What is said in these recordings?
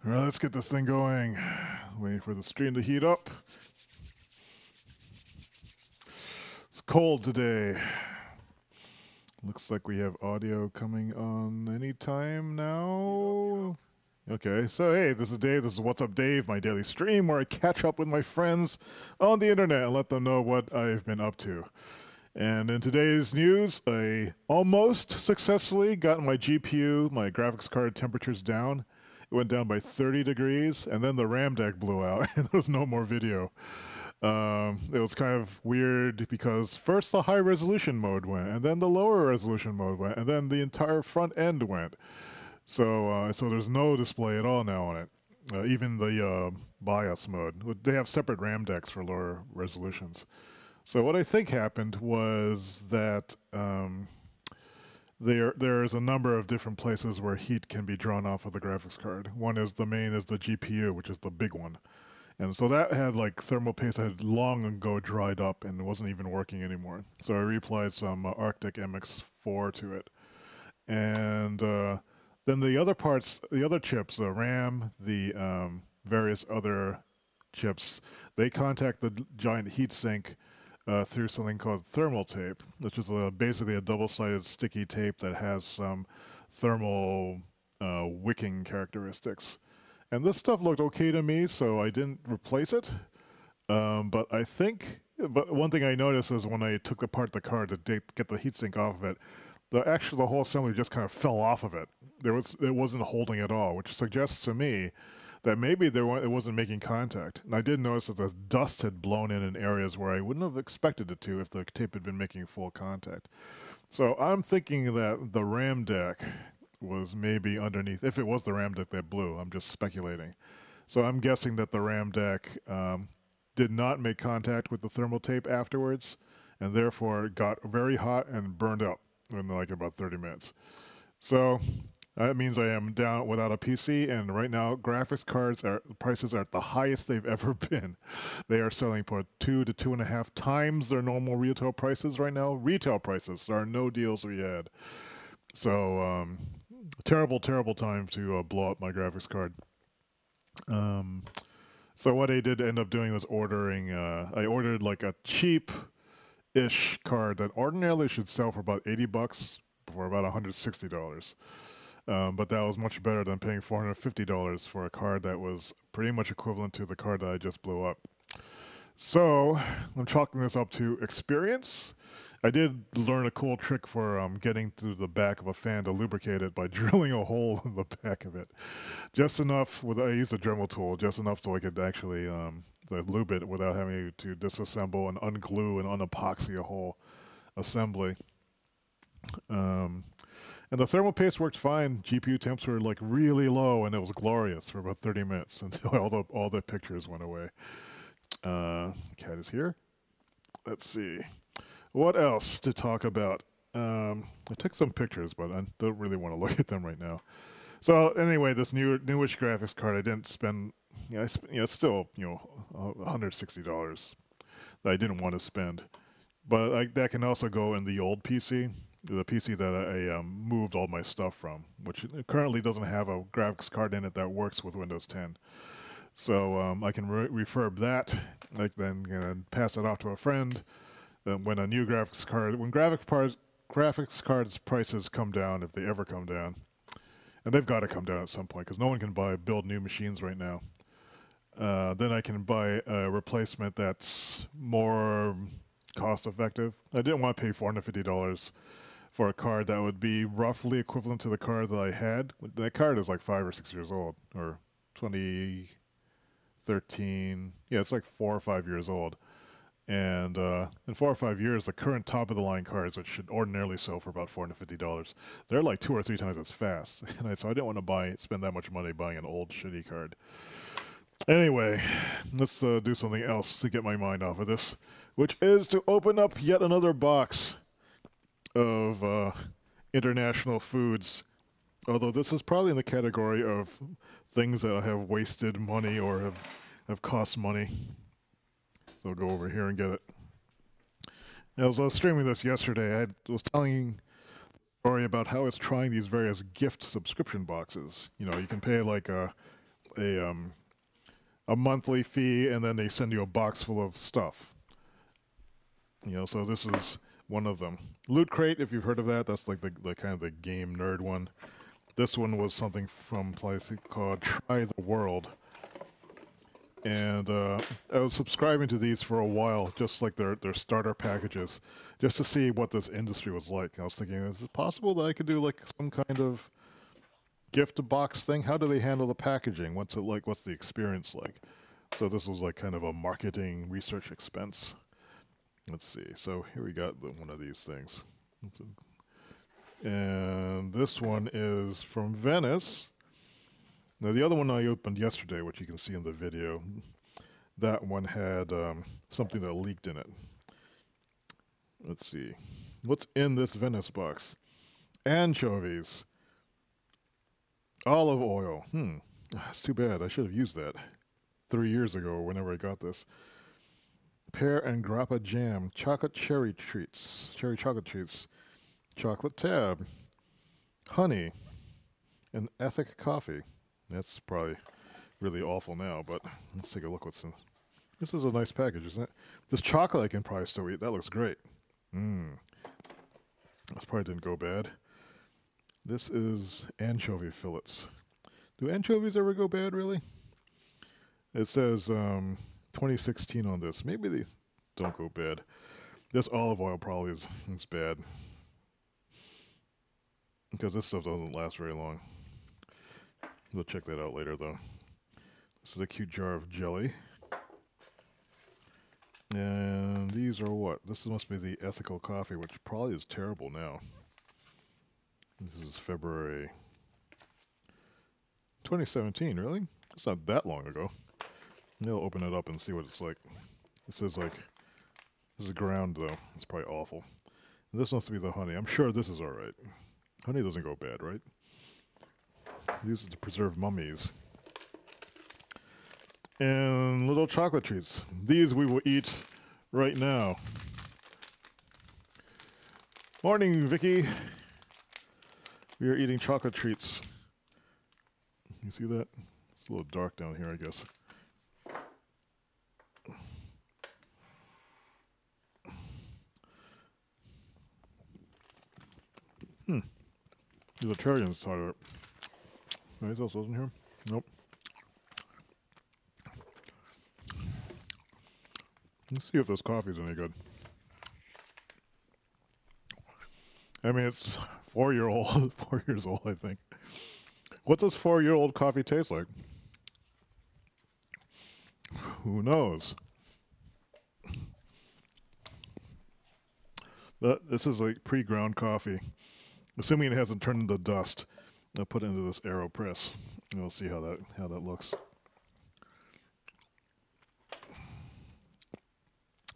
All right, let's get this thing going. Waiting for the stream to heat up. It's cold today. Looks like we have audio coming on any time now. Okay, so hey, this is Dave. This is What's Up Dave, my daily stream where I catch up with my friends on the internet and let them know what I've been up to. And in today's news, I almost successfully got my GPU, my graphics card temperatures down. It went down by 30 degrees, and then the RAM deck blew out, and there was no more video. It was kind of weird because first the high resolution mode went, and then the lower resolution mode went, and then the entire front end went. So there's no display at all now on it. Even the BIOS mode. They have separate RAM decks for lower resolutions. So what I think happened was that there's a number of different places where heat can be drawn off of the graphics card. One is the main is the GPU, which is the big one. And so that had like thermal paste that had long ago dried up and wasn't even working anymore. So I reapplied some Arctic MX4 to it. And then the other parts, the other chips, the RAM, the various other chips, they contact the giant heatsink through something called thermal tape, which is basically a double-sided sticky tape that has some thermal wicking characteristics. And this stuff looked okay to me, so I didn't replace it. But one thing I noticed is when I took apart the card to get the heatsink off of it, the whole assembly just kind of fell off of it. It wasn't holding at all, which suggests to me that maybe it wasn't making contact. And I did notice that the dust had blown in areas where I wouldn't have expected it to if the tape had been making full contact. So I'm thinking that the RAM deck was maybe underneath. If it was the RAM deck that blew, I'm just speculating. So I'm guessing that the RAM deck did not make contact with the thermal tape afterwards, and therefore it got very hot and burned up in like about 30 minutes. So that means I am down without a PC, and right now graphics cards prices are at the highest they've ever been. They are selling for 2 to 2.5 times their normal retail prices right now. Retail prices. There are no deals we had. So terrible, terrible time to blow up my graphics card. So what I did end up doing was ordering. I ordered like a cheap-ish card that ordinarily should sell for about $80 for about $160. But that was much better than paying $450 for a card that was pretty much equivalent to the card that I just blew up. So I'm chalking this up to experience. I did learn a cool trick for getting through the back of a fan to lubricate it by drilling a hole in the back of it. Just enough, I used a Dremel tool, just enough so I could actually lube it without having to disassemble and unglue and unepoxy a whole assembly. And the thermal paste worked fine. GPU temps were like really low, and it was glorious for about 30 minutes until all the pictures went away. Cat is here. Let's see. What else to talk about? I took some pictures, but I don't really want to look at them right now. So anyway, this newish graphics card, I didn't spend. It's still $160 that I didn't want to spend, but that can also go in the old PC. The PC that I moved all my stuff from, which currently doesn't have a graphics card in it that works with Windows 10. So I can refurb that, then pass it off to a friend. When a new graphics cards prices come down, if they ever come down, and they've got to come down at some point because no one can build new machines right now. Then I can buy a replacement that's more cost effective. I didn't want to pay $450 for a card that would be roughly equivalent to the card that I had. That card is like 5 or 6 years old, or 2013. Yeah, it's like 4 or 5 years old. And in 4 or 5 years, the current top-of-the-line cards, which should ordinarily sell for about $450, they're like 2 or 3 times as fast. And so I didn't want to spend that much money buying an old, shitty card. Anyway, let's do something else to get my mind off of this, which is to open up yet another box of international foods, although this is probably in the category of things that have wasted money or have cost money. So I'll go over here and get it. I was streaming this yesterday. I was telling a story about how I was trying these various gift subscription boxes. You know, you can pay like a monthly fee, and then they send you a box full of stuff. You know, so this is one of them. Loot Crate, if you've heard of that, that's like the kind of the game nerd one. This one was something from a place called Try the World. And I was subscribing to these for a while, just like their starter packages, just to see what this industry was like. I was thinking, is it possible that I could do like some kind of gift box thing? How do they handle the packaging? What's it like? What's the experience like? So this was like kind of a marketing research expense. Let's see. So here we got one of these things. And this one is from Venice. Now, the other one I opened yesterday, which you can see in the video, that one had something that leaked in it. Let's see. What's in this Venice box? Anchovies. Olive oil. That's too bad. I should have used that 3 years ago, whenever I got this. Pear and grappa jam. Chocolate cherry treats. Cherry chocolate treats. Chocolate tab. Honey. And Ethic coffee. That's probably really awful now, but let's take a look what's in. This is a nice package, isn't it? This chocolate I can probably still eat. That looks great. This probably didn't go bad. This is anchovy fillets. Do anchovies ever go bad, really? It says 2016 on this. Maybe they don't go bad. This olive oil probably is bad, because this stuff doesn't last very long. We'll check that out later, though. This is a cute jar of jelly. And these are what? This must be the Ethical Coffee, which probably is terrible now. This is February 2017, really? It's not that long ago. I'll open it up and see what it's like. This is like, this is ground, though. It's probably awful. And this must be the honey. I'm sure this is alright. Honey doesn't go bad, right? Used to preserve mummies. And little chocolate treats. These we will eat right now. Morning, Vicky. We are eating chocolate treats. You see that? It's a little dark down here, I guess. There's a cherry inside of it. Anything else wasn't here? Nope. Let's see if this coffee's any good. I mean, it's 4 years old, I think. What does 4-year-old coffee taste like? Who knows? But this is like pre-ground coffee. Assuming it hasn't turned into dust. I'll put it into this AeroPress, and we'll see how that looks.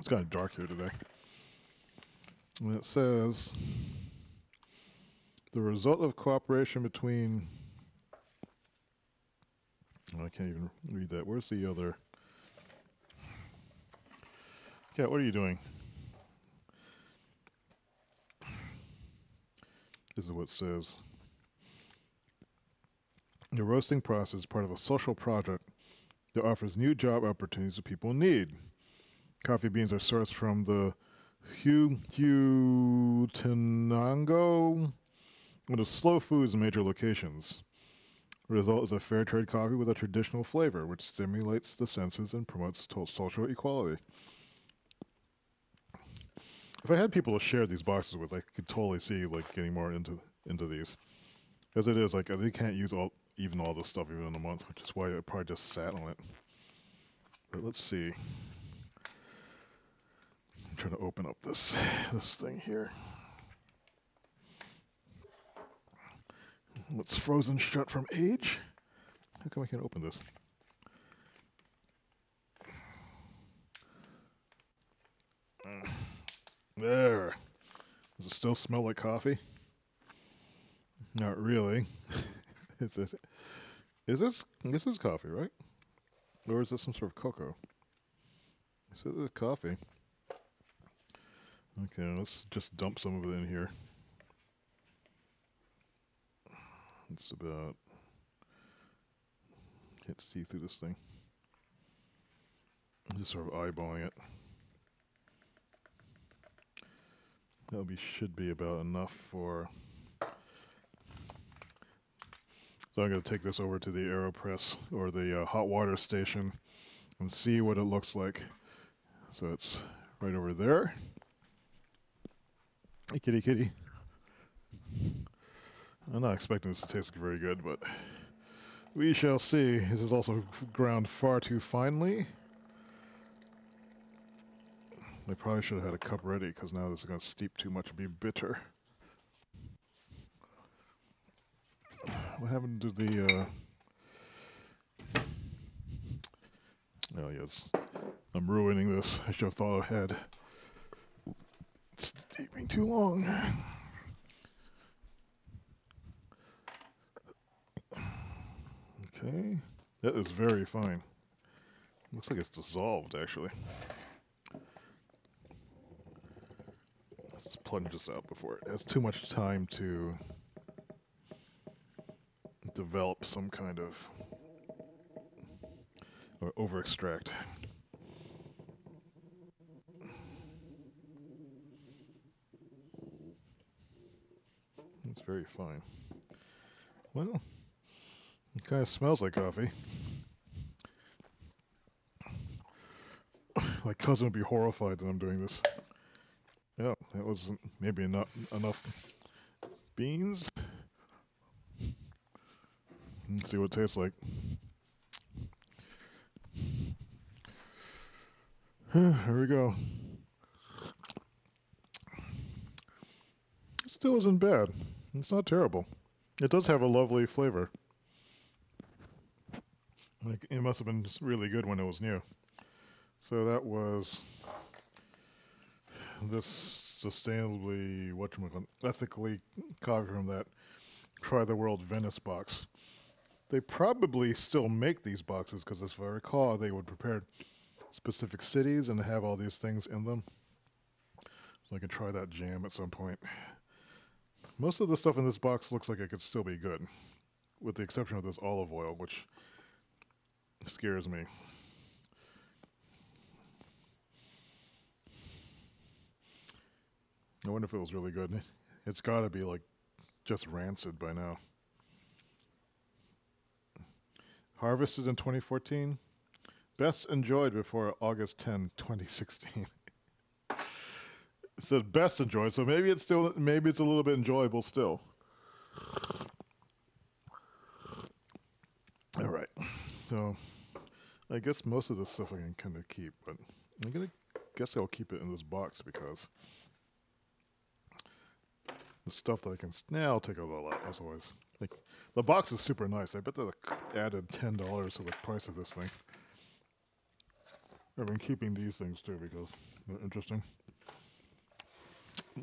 It's kind of dark here today. And it says, the result of cooperation between... Oh, I can't even read that. Where's the other... Cat, what are you doing? This is what it says. The roasting process is part of a social project that offers new job opportunities that people need. Coffee beans are sourced from the Huehuetenango, one of Slow Food's major locations. The result is a fair trade coffee with a traditional flavor, which stimulates the senses and promotes social equality. If I had people to share these boxes with, I could totally see like getting more into these. As it is, like they can't use even all this stuff even in a month, which is why I probably just sat on it. But let's see. I'm trying to open up this thing here. It's frozen shut from age. How come I can't open this? There. Does it still smell like coffee? Not really. This is coffee, right? Or is this some sort of cocoa? This is coffee. Okay, let's just dump some of it in here. It's about... Can't see through this thing. I'm just sort of eyeballing it. That should be about enough for... So I'm going to take this over to the AeroPress or the hot water station and see what it looks like. So it's right over there. Hey, kitty, kitty. I'm not expecting this to taste very good, but we shall see. This is also ground far too finely. I probably should have had a cup ready because now this is going to steep too much and be bitter. What happened to the... Oh, yes. I'm ruining this. I should have thought ahead. It's steeping too long. Okay. That is very fine. Looks like it's dissolved, actually. Let's plunge this out before it has too much time to develop some kind of... or over-extract. It's very fine. Well, it kind of smells like coffee. My cousin would be horrified that I'm doing this. Yeah, that wasn't maybe enough beans. Let's see what it tastes like. Here we go. It still isn't bad. It's not terrible. It does have a lovely flavor. Like, it must have been really good when it was new. So that was this sustainably, ethically coffee from that Try the World Venice box. They probably still make these boxes because, as I recall, they would prepare specific cities and have all these things in them. So I could try that jam at some point. Most of the stuff in this box looks like it could still be good, with the exception of this olive oil, which scares me. I wonder if it was really good. It's got to be like just rancid by now. Harvested in 2014. Best enjoyed before August 10, 2016. It said best enjoyed, so maybe it's a little bit enjoyable still. All right, so I guess most of this stuff I can kind of keep, but I'm guess I'll keep it in this box because the stuff that I can I'll take a little out as always. Like, the box is super nice. I bet they added $10 to the price of this thing. I've been keeping these things too because they're interesting.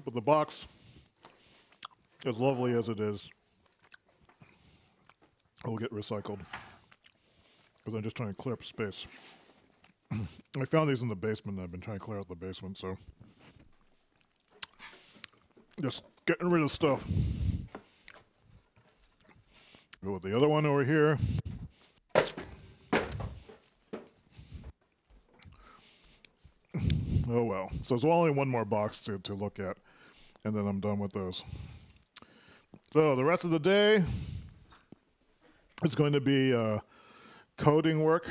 But the box, as lovely as it is, will get recycled because I'm just trying to clear up space. I found these in the basement and I've been trying to clear out the basement, so just getting rid of stuff. Go with the other one over here. Oh well. So there's only one more box to look at, and then I'm done with those. So the rest of the day is going to be coding work.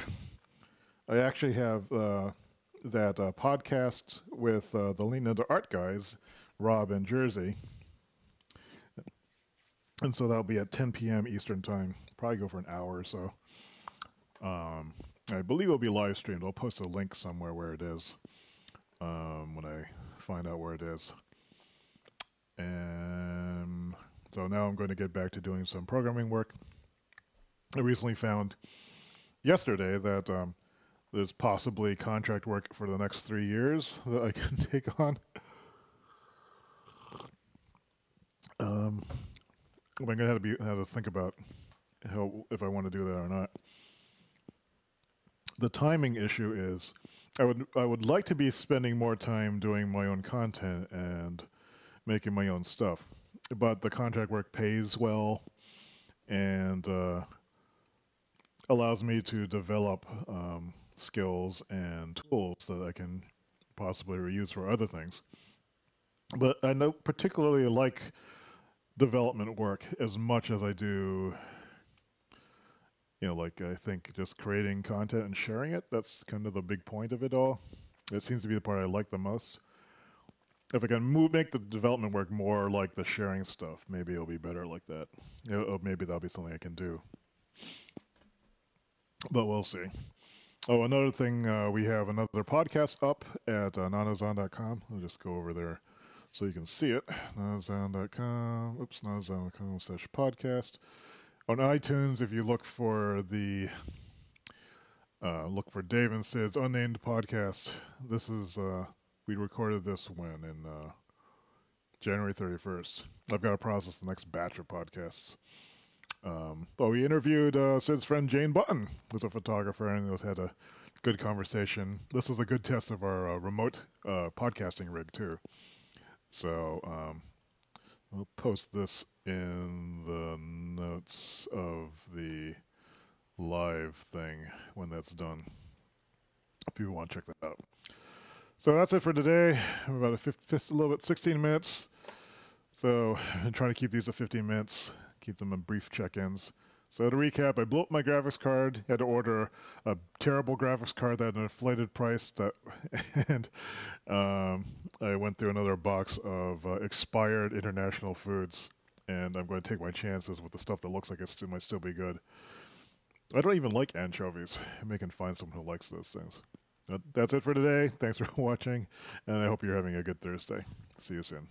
I actually have that podcast with the Lean Into Art guys, Rob and Jersey. And so that'll be at 10 p.m. Eastern Time. Probably go for an hour or so. I believe it'll be live streamed. I'll post a link somewhere where it is when I find out where it is. And so now I'm going to get back to doing some programming work. I recently found yesterday that there's possibly contract work for the next 3 years that I can take on. I'm going to have to think about if I want to do that or not. The timing issue is I would like to be spending more time doing my own content and making my own stuff, but the contract work pays well, and allows me to develop skills and tools that I can possibly reuse for other things. But I don't particularly like development work as much as I do, like I think just creating content and sharing it. That's kind of the big point of it all. It seems to be the part I like the most. If I can make the development work more like the sharing stuff, maybe it'll be better like that. Maybe that'll be something I can do. But we'll see. Oh, another thing, we have another podcast up at nanozon.com. I'll just go over there so you can see it. nanozon.com. Oops, nanozon.com/podcast. On iTunes, if you look for look for Dave and Sid's unnamed podcast. This is we recorded this in January 31st. I've got to process the next batch of podcasts. But we interviewed Sid's friend Jane Button, who's a photographer, and we had a good conversation. This was a good test of our remote podcasting rig, too. So I'll post this in the notes of the live thing when that's done, if you want to check that out. So that's it for today. I'm about a little bit, 16 minutes. So I'm trying to keep these to 15 minutes, keep them in brief check-ins. So to recap, I blew up my graphics card. Had to order a terrible graphics card that had an inflated price. And I went through another box of expired international foods. And I'm going to take my chances with the stuff that looks like it might still be good. I don't even like anchovies. I may can find someone who likes those things. That's it for today. Thanks for watching, and I hope you're having a good Thursday. See you soon.